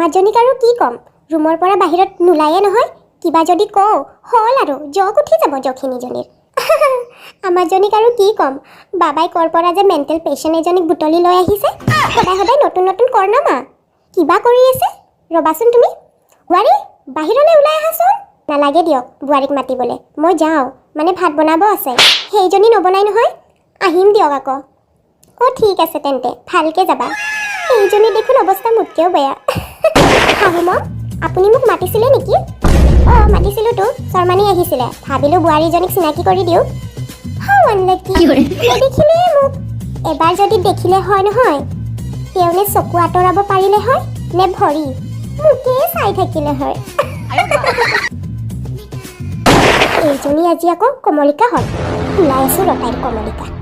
আমাজনীক আৰু কি ক'ম ৰুমৰ পৰা বাহিৰত নোলায়ে নহয় কিবা যদি কওঁ হল আৰু জক উঠি যাব জখিনীজনীৰ আমাজনীক আৰু কি ক'ম বাবাই কৰ পৰা যে মেণ্টেল পেচেণ্ট এজনীক বুটলি লৈ আহিছে সদায় সদায় নতুন নতুন কৰনামা কিবা কৰি আছে ৰবাচোন তুমি বোৱাৰী বাহিৰলৈ ওলাই আহাচোন নালাগে দিয়ক বোৱাৰীক মাতিবলৈ মই যাওঁ মানে ভাত বনাব আছে সেইজনী নবনাই নহয় আহিম দিয়ক আকৌ অ' ঠিক আছে তেন্তে ভালকৈ যাবা এইজনী দেখোন অৱস্থা মোতকৈও বেয়া শাহুমা আপুনি মোক মাতিছিলে নেকি অঁ মাতিছিলোঁতো শৰ্মানী আহিছিলে ভাবিলোঁ বোৱাৰীজনীক চিনাকি কৰি দিওঁ নেদেখিলে মোক এবাৰ যদি দেখিলে হয় নহয় তেওঁনে চকু আঁতৰাব পাৰিলে হয় নে ভৰি মোকেই চাই থাকিলে হয় এইজনী আজি আকৌ কমলিকা হ'ল ওলাই আছোঁ ৰতাইৰ কমলিকা